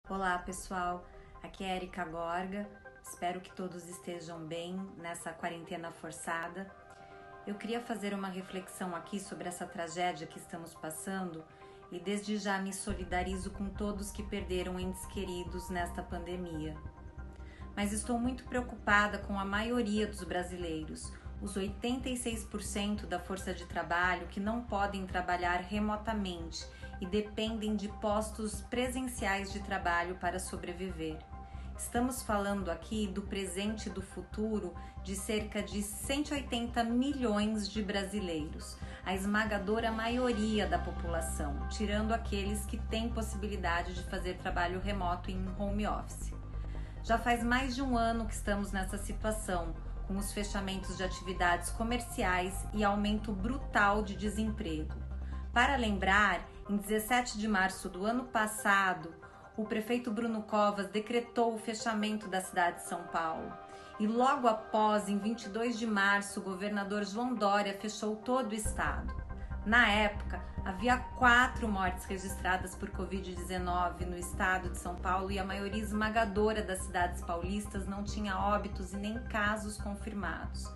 Olá pessoal, aqui é Erika Gorga, espero que todos estejam bem nessa quarentena forçada. Eu queria fazer uma reflexão aqui sobre essa tragédia que estamos passando e desde já me solidarizo com todos que perderam entes queridos nesta pandemia. Mas estou muito preocupada com a maioria dos brasileiros, os 86% da força de trabalho que não podem trabalhar remotamente e dependem de postos presenciais de trabalho para sobreviver. Estamos falando aqui do presente e do futuro de cerca de 180 milhões de brasileiros, a esmagadora maioria da população, tirando aqueles que têm possibilidade de fazer trabalho remoto em home office. Já faz mais de um ano que estamos nessa situação, com os fechamentos de atividades comerciais e aumento brutal de desemprego. Para lembrar, em 17 de março do ano passado, o prefeito Bruno Covas decretou o fechamento da cidade de São Paulo. E logo após, em 22 de março, o governador João Dória fechou todo o estado. Na época, havia 4 mortes registradas por Covid-19 no estado de São Paulo e a maioria esmagadora das cidades paulistas não tinha óbitos e nem casos confirmados.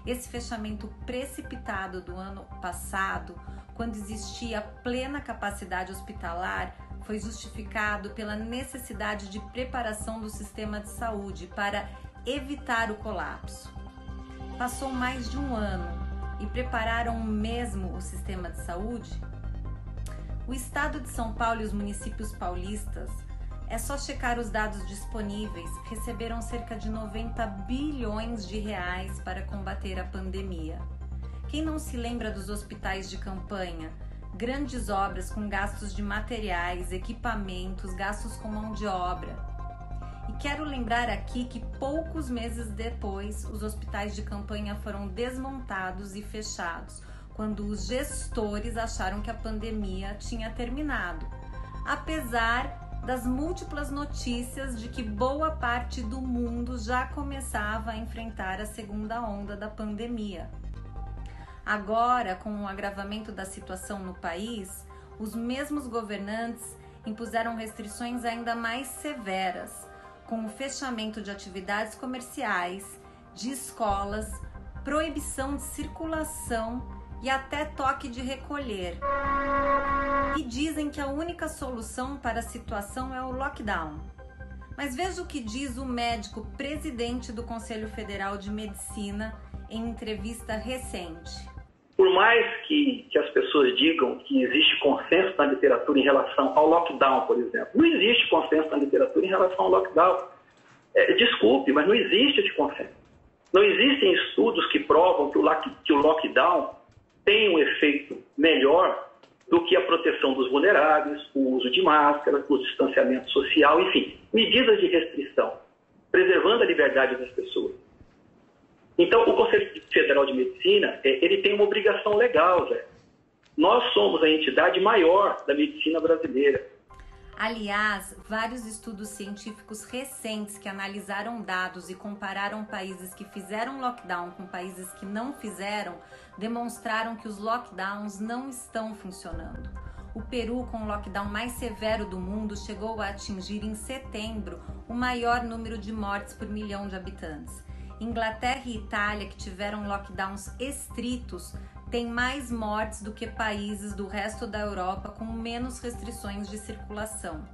Esse fechamento precipitado do ano passado, quando existia plena capacidade hospitalar, foi justificado pela necessidade de preparação do sistema de saúde para evitar o colapso. Passou mais de um ano e prepararam mesmo o sistema de saúde? O estado de São Paulo e os municípios paulistas, é só checar os dados disponíveis, receberam cerca de 90 bilhões de reais para combater a pandemia. Quem não se lembra dos hospitais de campanha? Grandes obras com gastos de materiais, equipamentos, gastos com mão de obra. E quero lembrar aqui que poucos meses depois, os hospitais de campanha foram desmontados e fechados, quando os gestores acharam que a pandemia tinha terminado, apesar das múltiplas notícias de que boa parte do mundo já começava a enfrentar a segunda onda da pandemia. Agora, com o agravamento da situação no país, os mesmos governantes impuseram restrições ainda mais severas, com o fechamento de atividades comerciais, de escolas, proibição de circulação e até toque de recolher. E dizem que a única solução para a situação é o lockdown. Mas veja o que diz o médico presidente do Conselho Federal de Medicina em entrevista recente. Por mais que as pessoas digam que existe consenso na literatura em relação ao lockdown, por exemplo, não existe consenso na literatura em relação ao lockdown. Desculpe, mas não existe esse consenso. Não existem estudos que provam que o lockdown tem um efeito melhor do que a proteção dos vulneráveis, o uso de máscaras, o distanciamento social, enfim, medidas de restrição, preservando a liberdade das pessoas. Então, o Conselho Federal de Medicina, ele tem uma obrigação legal, Zé. Nós somos a entidade maior da medicina brasileira. Aliás, vários estudos científicos recentes que analisaram dados e compararam países que fizeram lockdown com países que não fizeram, demonstraram que os lockdowns não estão funcionando. O Peru, com o lockdown mais severo do mundo, chegou a atingir em setembro o maior número de mortes por milhão de habitantes. Inglaterra e Itália, que tiveram lockdowns estritos, têm mais mortes do que países do resto da Europa com menos restrições de circulação.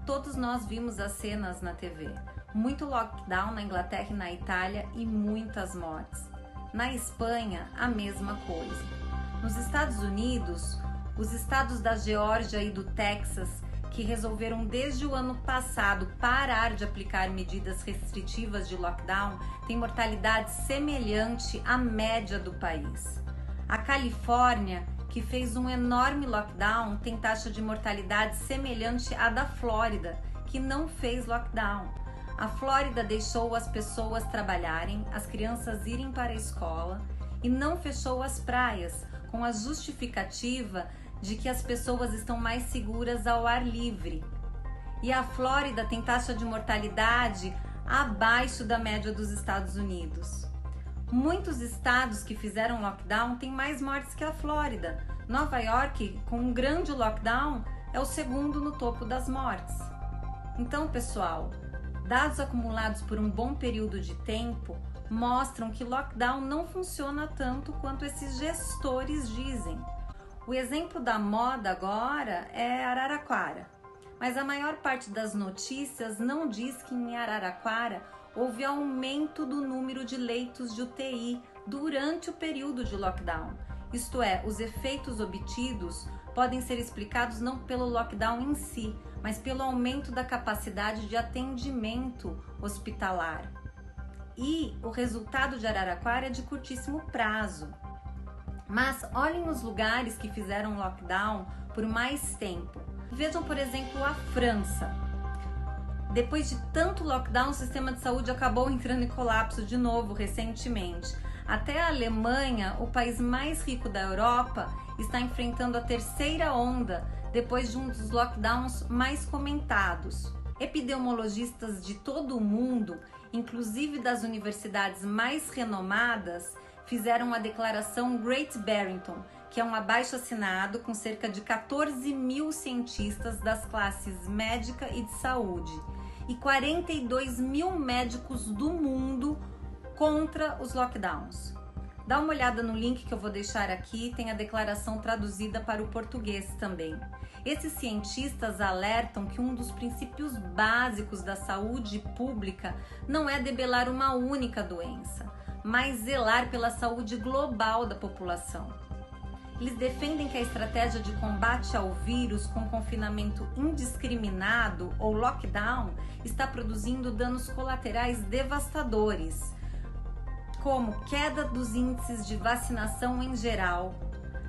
Todos nós vimos as cenas na TV. Muito lockdown na Inglaterra e na Itália e muitas mortes. Na Espanha, a mesma coisa. Nos Estados Unidos, os estados da Geórgia e do Texas, que resolveram desde o ano passado parar de aplicar medidas restritivas de lockdown, têm mortalidade semelhante à média do país. A Califórnia, que fez um enorme lockdown, tem taxa de mortalidade semelhante à da Flórida, que não fez lockdown. A Flórida deixou as pessoas trabalharem, as crianças irem para a escola e não fechou as praias, com a justificativa de que as pessoas estão mais seguras ao ar livre. E a Flórida tem taxa de mortalidade abaixo da média dos Estados Unidos. Muitos estados que fizeram lockdown têm mais mortes que a Flórida. Nova York, com um grande lockdown, é o segundo no topo das mortes. Então, pessoal, dados acumulados por um bom período de tempo mostram que lockdown não funciona tanto quanto esses gestores dizem. O exemplo da moda agora é Araraquara, mas a maior parte das notícias não diz que em Araraquara houve aumento do número de leitos de UTI durante o período de lockdown. Isto é, os efeitos obtidos podem ser explicados não pelo lockdown em si, mas pelo aumento da capacidade de atendimento hospitalar. E o resultado de Araraquara é de curtíssimo prazo. Mas olhem os lugares que fizeram lockdown por mais tempo. Vejam, por exemplo, a França. Depois de tanto lockdown, o sistema de saúde acabou entrando em colapso de novo recentemente. Até a Alemanha, o país mais rico da Europa, está enfrentando a terceira onda depois de um dos lockdowns mais comentados. Epidemiologistas de todo o mundo, inclusive das universidades mais renomadas, fizeram a declaração Great Barrington, que é um abaixo-assinado com cerca de 14 mil cientistas das classes médica e de saúde e 42 mil médicos do mundo contra os lockdowns. Dá uma olhada no link que eu vou deixar aqui, tem a declaração traduzida para o português também. Esses cientistas alertam que um dos princípios básicos da saúde pública não é debelar uma única doença, mas zelar pela saúde global da população. Eles defendem que a estratégia de combate ao vírus com confinamento indiscriminado ou lockdown está produzindo danos colaterais devastadores, como queda dos índices de vacinação em geral,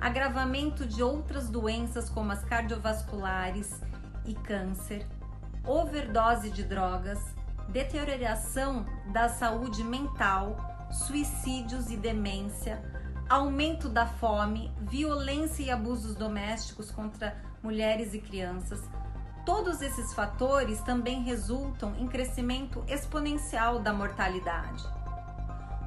agravamento de outras doenças como as cardiovasculares e câncer, overdose de drogas, deterioração da saúde mental, suicídios e demência, aumento da fome, violência e abusos domésticos contra mulheres e crianças. Todos esses fatores também resultam em crescimento exponencial da mortalidade.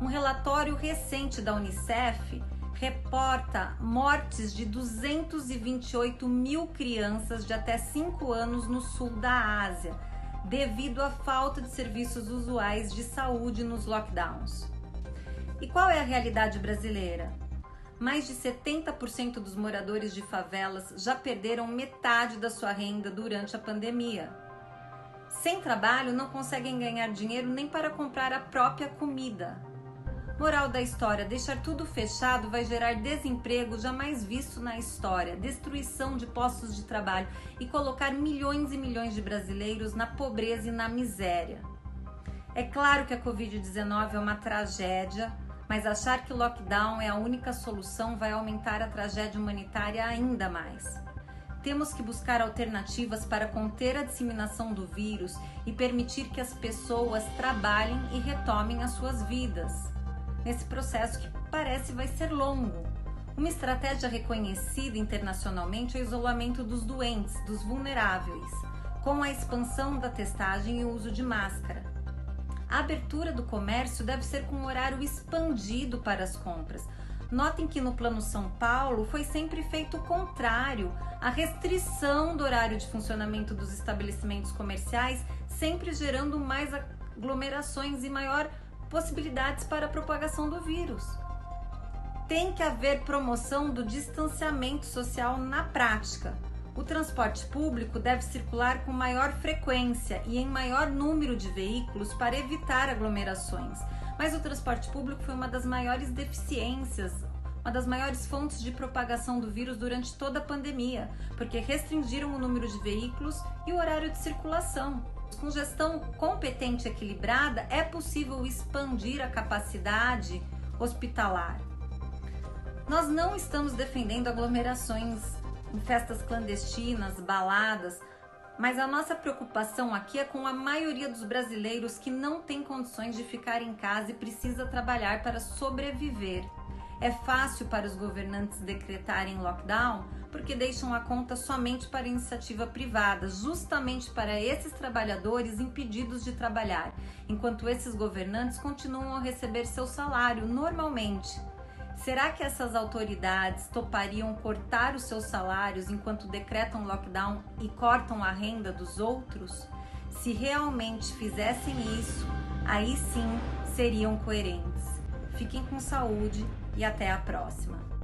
Um relatório recente da Unicef reporta mortes de 228 mil crianças de até 5 anos no sul da Ásia, devido à falta de serviços usuais de saúde nos lockdowns. E qual é a realidade brasileira? Mais de 70% dos moradores de favelas já perderam metade da sua renda durante a pandemia. Sem trabalho, não conseguem ganhar dinheiro nem para comprar a própria comida. Moral da história: deixar tudo fechado vai gerar desemprego jamais visto na história, destruição de postos de trabalho e colocar milhões e milhões de brasileiros na pobreza e na miséria. É claro que a Covid-19 é uma tragédia, mas achar que o lockdown é a única solução vai aumentar a tragédia humanitária ainda mais. Temos que buscar alternativas para conter a disseminação do vírus e permitir que as pessoas trabalhem e retomem as suas vidas. Nesse processo que parece vai ser longo. Uma estratégia reconhecida internacionalmente é o isolamento dos doentes, dos vulneráveis, com a expansão da testagem e o uso de máscara. A abertura do comércio deve ser com um horário expandido para as compras. Notem que no Plano São Paulo foi sempre feito o contrário, a restrição do horário de funcionamento dos estabelecimentos comerciais, sempre gerando mais aglomerações e maior possibilidades para a propagação do vírus. Tem que haver promoção do distanciamento social na prática. O transporte público deve circular com maior frequência e em maior número de veículos para evitar aglomerações. Mas o transporte público foi uma das maiores deficiências, uma das maiores fontes de propagação do vírus durante toda a pandemia, porque restringiram o número de veículos e o horário de circulação. Com gestão competente e equilibrada, é possível expandir a capacidade hospitalar. Nós não estamos defendendo aglomerações em festas clandestinas, baladas, mas a nossa preocupação aqui é com a maioria dos brasileiros que não tem condições de ficar em casa e precisa trabalhar para sobreviver. É fácil para os governantes decretarem lockdown porque deixam a conta somente para a iniciativa privada, justamente para esses trabalhadores impedidos de trabalhar, enquanto esses governantes continuam a receber seu salário normalmente. Será que essas autoridades topariam cortar os seus salários enquanto decretam lockdown e cortam a renda dos outros? Se realmente fizessem isso, aí sim seriam coerentes. Fiquem com saúde e até a próxima!